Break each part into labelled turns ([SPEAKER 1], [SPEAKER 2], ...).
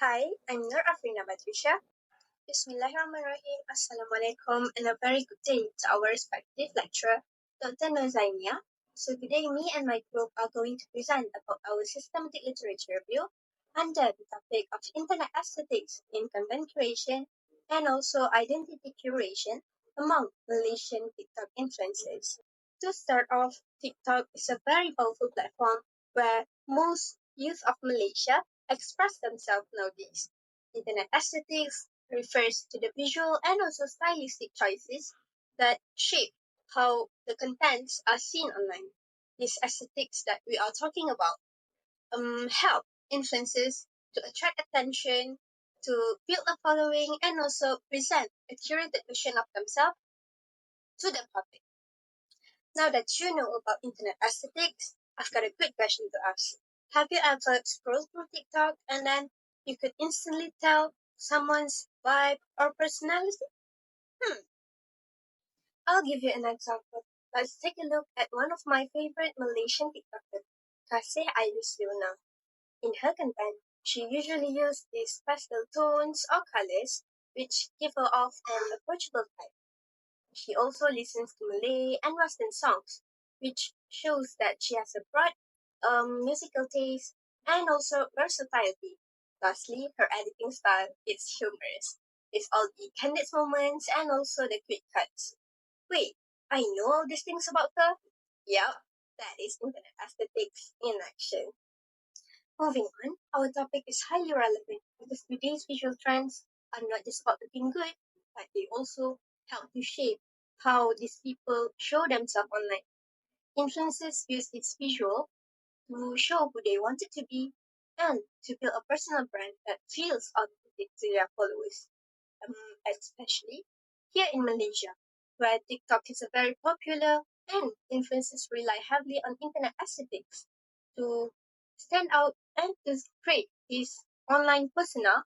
[SPEAKER 1] Hi, I'm Afrina Batrisyia. Bismillahirrahmanirrahim. Assalamualaikum and a very good day to our respective lecturer, Dr. Dania. So today me and my group are going to present about our systematic literature review under the topic of internet aesthetics in content creation and also identity curation among Malaysian TikTok influencers. To start off, TikTok is a very powerful platform where most youth of Malaysia express themselves nowadays. Internet aesthetics refers to the visual and also stylistic choices that shape how the contents are seen online. These aesthetics that we are talking about help influencers to attract attention, to build a following, and also present a curated version of themselves to the public. Now that you know about internet aesthetics, I've got a quick question to ask. Have you ever scrolled through TikTok and then you could instantly tell someone's vibe or personality? Hmm, I'll give you an example. Let's take a look at one of my favorite Malaysian TikTokers, Kasih Iris Luna. In her content, she usually uses these pastel tones or colors which give her off an approachable type. She also listens to Malay and Western songs, which shows that she has a broad musical taste and also versatility. Lastly, her editing style is humorous. It's all the candid moments and also the quick cuts. Wait, I know all these things about her? Yep, that is internet aesthetics in action. Moving on, our topic is highly relevant because today's visual trends are not just about looking good, but they also help to shape how these people show themselves online. Influencers use this visual to show who they wanted to be and to build a personal brand that feels authentic to their followers, especially here in Malaysia, where TikTok is a very popular and influencers rely heavily on internet aesthetics to stand out and to create this online persona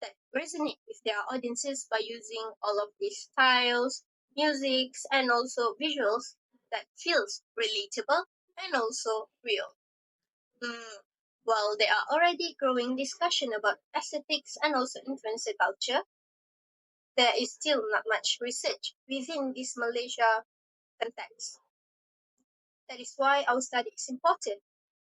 [SPEAKER 1] that resonate with their audiences by using all of these styles, musics, and also visuals that feels relatable and also real. Mm, while there are already growing discussion about aesthetics and also influencer culture, there is still not much research within this Malaysia context. That is why our study is important.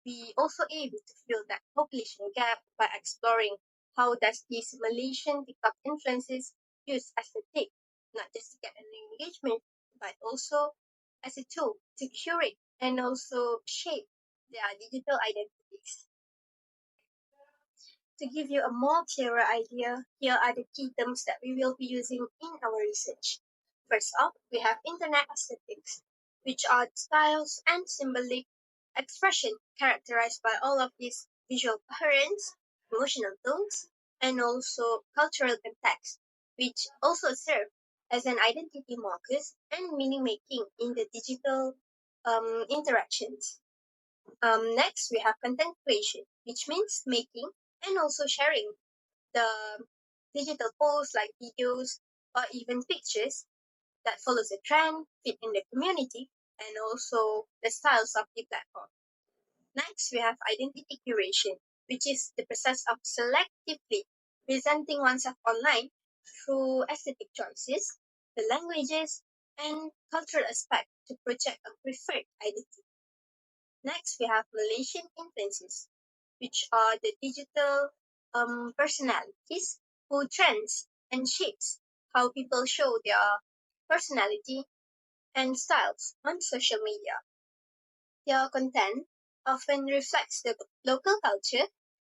[SPEAKER 1] We also aim to fill that population gap by exploring how does these Malaysian TikTok influences use aesthetic, not just to get an engagement, but also as a tool to curate and also shape their digital identities. To give you a more clearer idea, here are the key terms that we will be using in our research. First off, we have internet aesthetics, which are styles and symbolic expression characterized by all of these visual coherence, emotional tones, and also cultural context, which also serve as an identity markers and meaning making in the digital interactions. Next, we have content creation, which means making and also sharing the digital posts like videos or even pictures that follows a trend, fit in the community, and also the styles of the platform. Next, we have identity curation, which is the process of selectively presenting oneself online through aesthetic choices, the languages, and cultural aspect to project a preferred identity. Next, we have Malaysian influences, which are the digital personalities who trends and shapes how people show their personality and styles on social media. Their content often reflects the local culture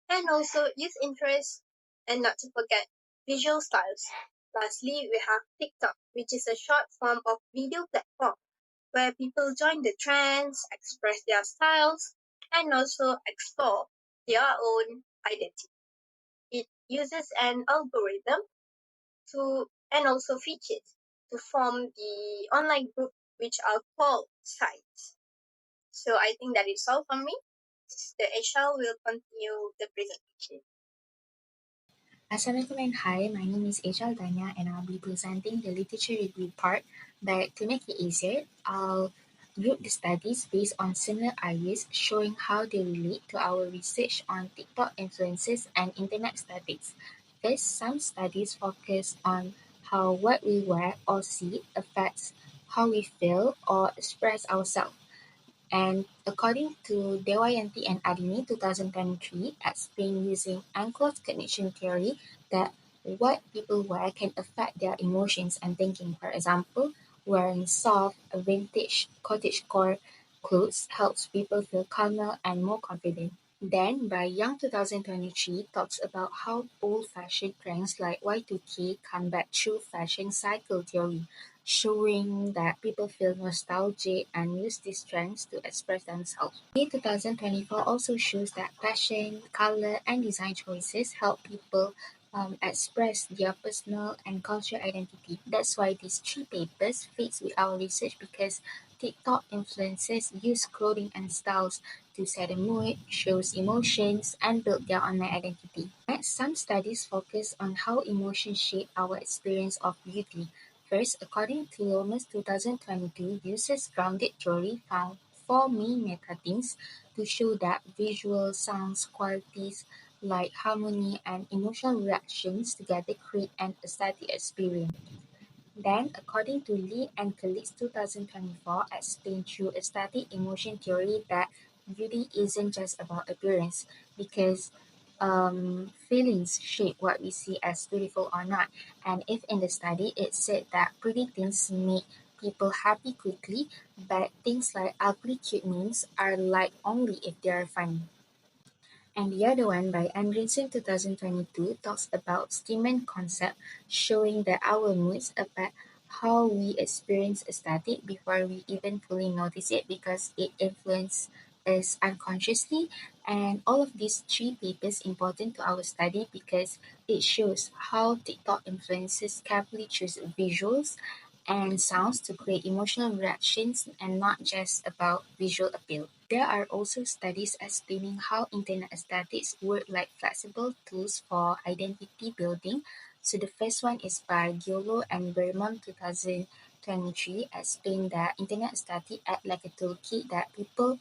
[SPEAKER 1] and also youth interests, and not to forget visual styles. Lastly, we have TikTok, which is a short form of video platform where people join the trends, express their styles, and also explore their own identity. It uses an algorithm to and also features to form the online group which are called sites. So I think that is all from me. The Eshal will continue the presentation.
[SPEAKER 2] Assalamualaikum and hi, my name is Eshal Dania and I'll be presenting the literature review part, but to make it easier, I'll grouped studies based on similar areas, showing how they relate to our research on TikTok influences and internet statics. First, some studies focus on how what we wear or see affects how we feel or express ourselves. And according to Dewayanti and Adini 2023, explained using Enco's cognition theory that what people wear can affect their emotions and thinking. For example, wearing soft, vintage cottagecore clothes helps people feel calmer and more confident. Then, by Young 2023, talks about how old-fashioned trends like Y2K come back through fashion cycle theory, showing that people feel nostalgic and use these trends to express themselves. May 2024 also shows that fashion, color, and design choices help people express their personal and cultural identity. That's why these three papers fits with our research because TikTok influencers use clothing and styles to set a mood, shows emotions, and build their online identity. Next, some studies focus on how emotions shape our experience of beauty. First, according to Lomas 2022, users grounded theory found four main meta themes to show that visual, sounds, qualities like harmony and emotional reactions together create an aesthetic experience. Then, according to Lee and colleagues 2024, explained through aesthetic emotion theory that beauty isn't just about appearance because feelings shape what we see as beautiful or not. And if in the study it said that pretty things make people happy quickly, but things like ugly cute memes are liked only if they are funny. And the other one by Andreessen 2022 talks about statement concept, showing that our moods affect how we experience a static before we even fully notice it because it influences us unconsciously. And all of these three papers important to our study because it shows how TikTok influences carefully choose visuals and sounds to create emotional reactions and not just about visual appeal. There are also studies explaining how internet aesthetics work like flexible tools for identity building. So the first one is by Giolo and Bermond 2023 explain that internet aesthetic act like a toolkit that people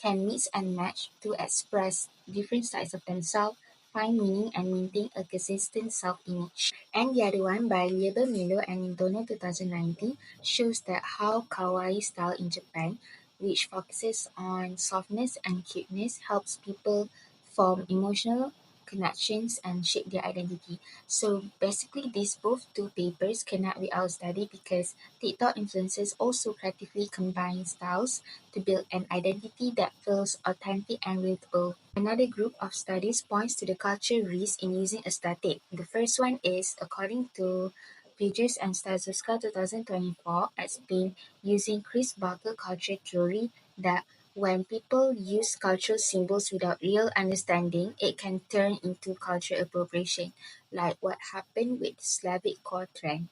[SPEAKER 2] can mix and match to express different sides of themselves, find meaning and maintain a consistent self-image. And the other one by Liebe Milo and Dono 2019 shows that how kawaii style in Japan, which focuses on softness and cuteness, helps people form emotional connections and shape their identity. So basically these both two papers connect with our study because TikTok influencers also creatively combine styles to build an identity that feels authentic and relatable. Another group of studies points to the culture risk in using aesthetic. The first one is, according to Pages and Stazuska 2024, explain using Chris Barker culture theory that when people use cultural symbols without real understanding, it can turn into cultural appropriation, like what happened with Slavic core trend.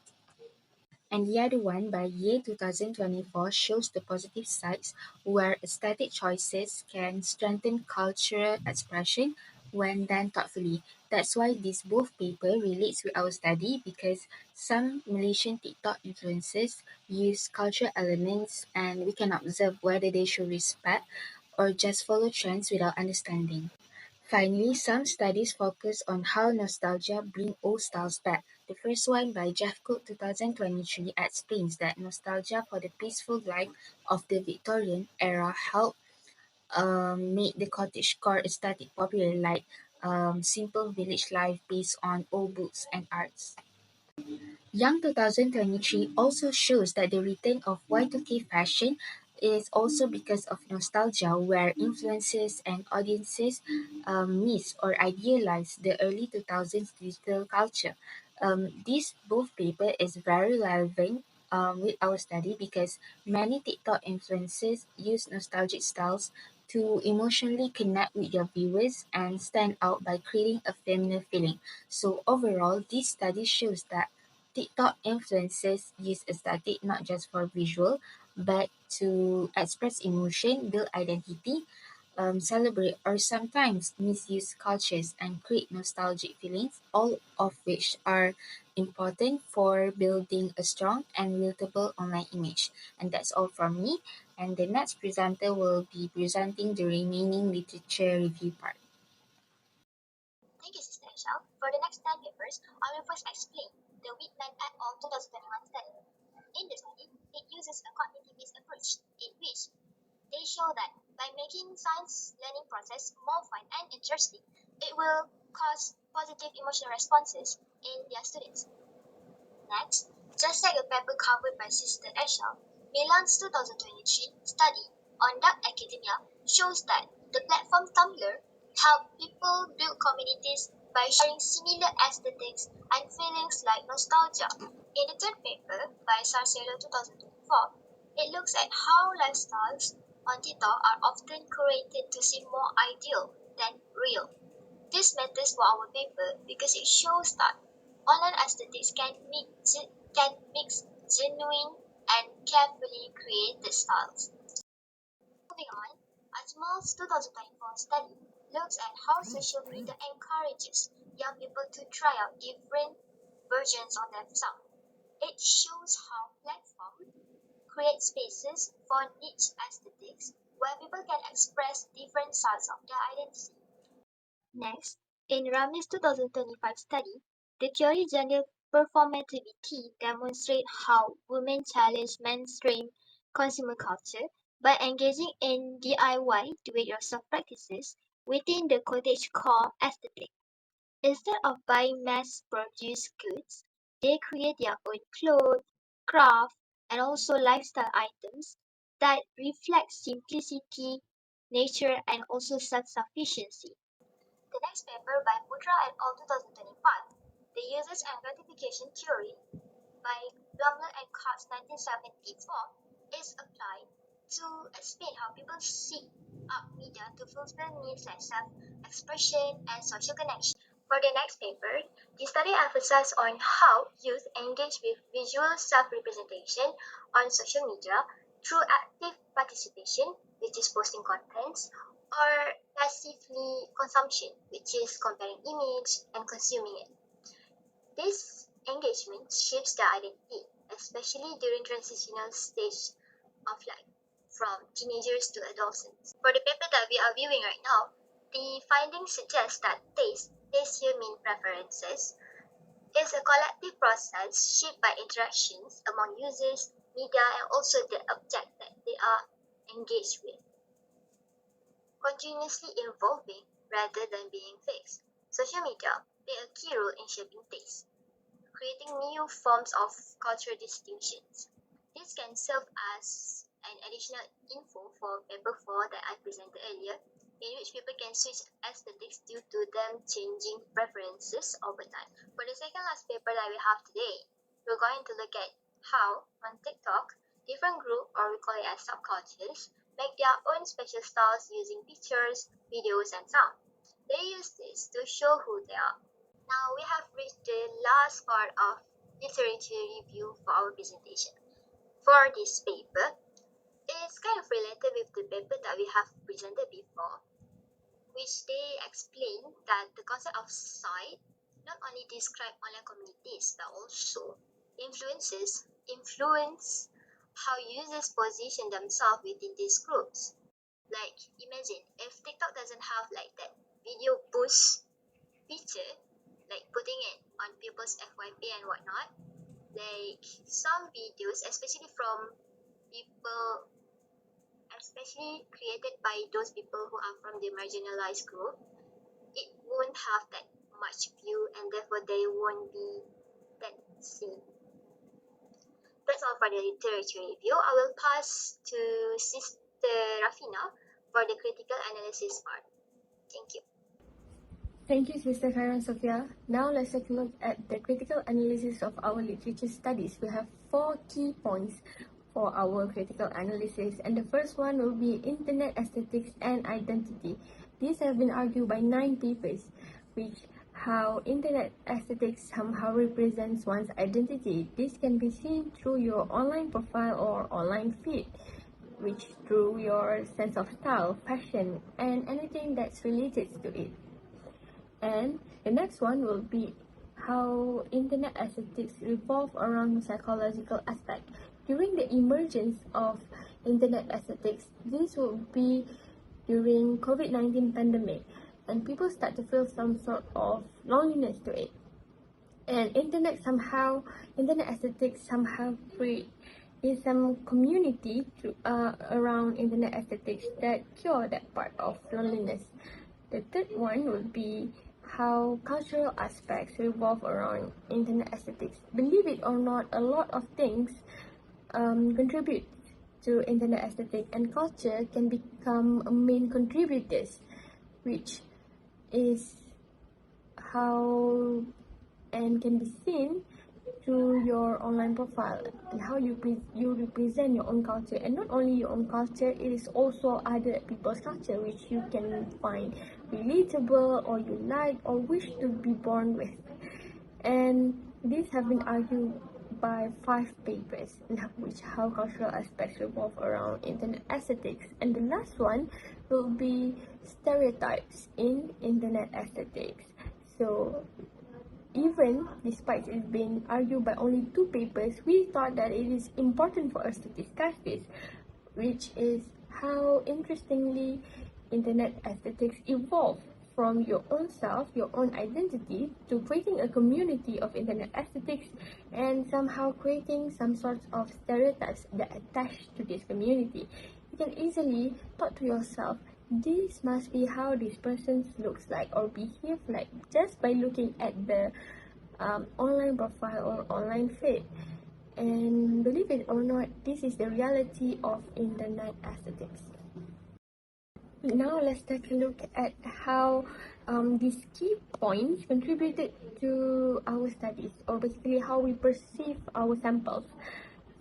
[SPEAKER 2] And the other one by Ye 2024 shows the positive sides where aesthetic choices can strengthen cultural expression when done thoughtfully. That's why this both paper relates with our study because some Malaysian TikTok influencers use cultural elements and we can observe whether they show respect or just follow trends without understanding. Finally, some studies focus on how nostalgia brings old styles back. The first one by Jeff Cook 2023 explains that nostalgia for the peaceful life of the Victorian era helped make the cottagecore aesthetic popular, like simple village life based on old books and arts. Young 2023 also shows that the return of Y2K fashion is also because of nostalgia, where influencers and audiences miss or idealize the early 2000s digital culture. This both paper is very relevant with our study because many TikTok influencers use nostalgic styles to emotionally connect with their viewers and stand out by creating a familiar feeling. So overall, this study shows that TikTok influencers use aesthetic not just for visual, but to express emotion, build identity, celebrate or sometimes misuse cultures and create nostalgic feelings, all of which are important for building a strong and relatable online image. And that's all from me. and the next presenter will be presenting the remaining literature review part.
[SPEAKER 3] Thank you, Sister Eshal. For the next 10 papers, I will first explain the Whitman et al. 2021 study. In the study, it uses a cognitive-based approach in which they show that by making science learning process more fun and interesting, it will cause positive emotional responses in their students. Next, just like the paper covered by Sister Eshal, Milan's 2023 study on dark academia shows that the platform Tumblr helped people build communities by sharing similar aesthetics and feelings like nostalgia. In the third paper by Sarcelo 2024, it looks at how lifestyles on TikTok are often curated to seem more ideal than real. This matters for our paper because it shows that online aesthetics can mix genuine and carefully created styles. Moving on, Azmi's 2024 study looks at how social media encourages young people to try out different versions of themselves. It shows how platforms create spaces for niche aesthetics where people can express different sides of their identity. Next, in Rami's 2025 study, the theory gender performativity demonstrates how women challenge mainstream consumer culture by engaging in DIY do-it-yourself practices within the cottagecore aesthetic. Instead of buying mass-produced goods, they create their own clothes, craft, and also lifestyle items that reflect simplicity, nature, and also self-sufficiency. The next paper by Putra et al. 2025, the Users and Gratification Theory by Blumler and Cox 1974, is applied to explain how people seek out media to fulfill needs like self-expression and social connection. For the next paper, the study emphasizes on how youth engage with visual self-representation on social media through active participation, which is posting contents, or passively consumption, which is comparing image and consuming it. This engagement shapes their identity, especially during transitional stage of life, from teenagers to adolescents. For the paper that we are viewing right now, the findings suggest that taste here mean preferences, is a collective process shaped by interactions among users, media, and also the object that they are engaged with, continuously evolving rather than being fixed. Social media play a key role in shaping taste, creating new forms of cultural distinctions. This can serve as an additional info for paper 4 that I presented earlier, in which people can switch aesthetics due to them changing preferences over time. For the second last paper that we have today, we're going to look at how, on TikTok, different groups, or we call it as subcultures, make their own special styles using pictures, videos, and sound. They use this to show who they are. Now we have reached the last part of literature review for our presentation. For this paper, it's kind of related with the paper that we have presented before, which they explain that the concept of site not only describe online communities but also influence how users position themselves within these groups. Like imagine if TikTok doesn't have like that video boost feature, like putting it on people's FYP and whatnot, like some videos, especially from people, especially created by those people who are from the marginalized group, it won't have that much view and therefore they won't be that seen. That's all for the literature review. I will pass to Sister Rafina for the critical analysis part. Thank you.
[SPEAKER 4] Thank you, Sister Khairun Sofea. Now let's take a look at the critical analysis of our literature studies. We have 4 key points for our critical analysis, and the first one will be internet aesthetics and identity. These have been argued by 9 papers, which how internet aesthetics somehow represents one's identity. This can be seen through your online profile or online feed, which through your sense of style, fashion, and anything that's related to it. And the next one will be how internet aesthetics revolve around psychological aspect. during the emergence of internet aesthetics, this would be during COVID-19 pandemic, and people start to feel some sort of loneliness to it. And internet aesthetics somehow create is some community around internet aesthetics that cure that part of loneliness. The third one would be how cultural aspects revolve around internet aesthetics. Believe it or not, a lot of things contribute to internet aesthetic, and culture can become main contributors, which is how and can be seen through your online profile and how you represent your own culture. And not only your own culture, it is also other people's culture which you can find relatable or you like or wish to be born with. And these have been argued by 5 papers in which how cultural aspects revolve around internet aesthetics. And the last one will be stereotypes in internet aesthetics. So even despite it being argued by only 2 papers, we thought that it is important for us to discuss this, which is how interestingly internet aesthetics evolve from your own self, your own identity, to creating a community of internet aesthetics and somehow creating some sorts of stereotypes that attach to this community. You can easily thought to yourself, this must be how this person looks like or behave like just by looking at the online profile or online feed. And believe it or not, this is the reality of internet aesthetics. Now let's take a look at how these key points contributed to our studies, or basically how we perceive our samples.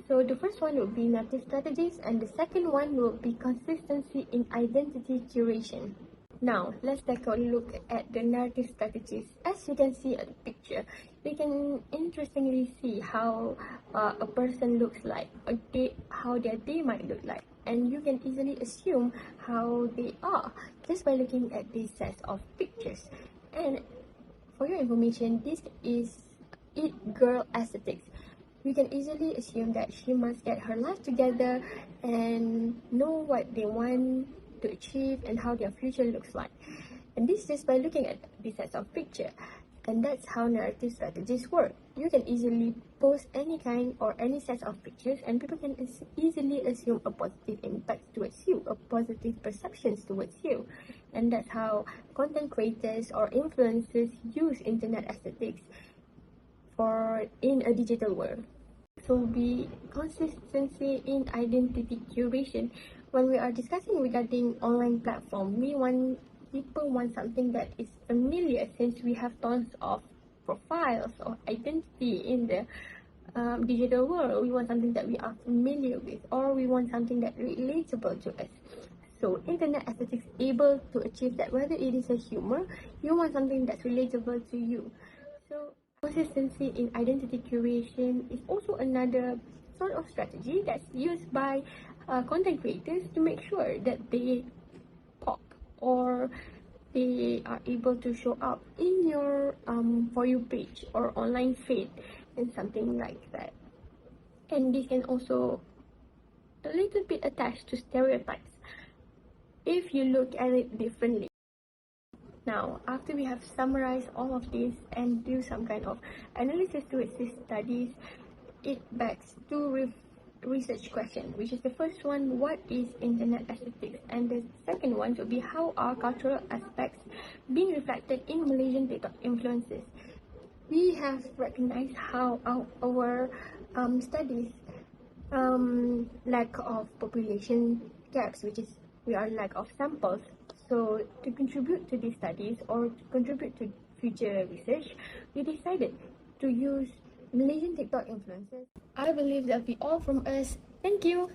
[SPEAKER 4] So the first one will be narrative strategies, and the second one will be consistency in identity curation. Now, let's take a look at the narrative strategies. As you can see at the picture, we can interestingly see how a person looks like, how their day might look like, and you can easily assume how they are just by looking at these sets of pictures. And for your information, this is It Girl Aesthetics. You can easily assume that she must get her life together and know what they want to achieve and how their future looks like. And this is by looking at these sets of picture. And that's how narrative strategies work. You can easily post any kind or any sets of pictures, and people can easily assume a positive impact towards you, a positive perceptions towards you. And that's how content creators or influencers use internet aesthetics in a digital world. So be consistency in identity curation. When we are discussing regarding online platform, people want something that is familiar, since we have tons of profiles or identity in the digital world. We want something that we are familiar with, or we want something that relatable to us. So internet aesthetics able to achieve that. Whether it is a humor, you want something that's relatable to you. So consistency in identity curation is also another sort of strategy that's used by content creators to make sure that they pop or they are able to show up in your For You page or online feed and something like that. And this can also a little bit attached to stereotypes if you look at it differently. Now, after we have summarized all of this and do some kind of analysis towards these studies, it begs two research questions, which is the first one, what is internet aesthetics? And the second one would be, how are cultural aspects being reflected in Malaysian TikTok influences? We have recognized how our studies lack of population gaps, which is we are lack of samples. So to contribute to these studies or to contribute to future research, we decided to use Malaysian TikTok influencers. I believe that'll be all from us. Thank you.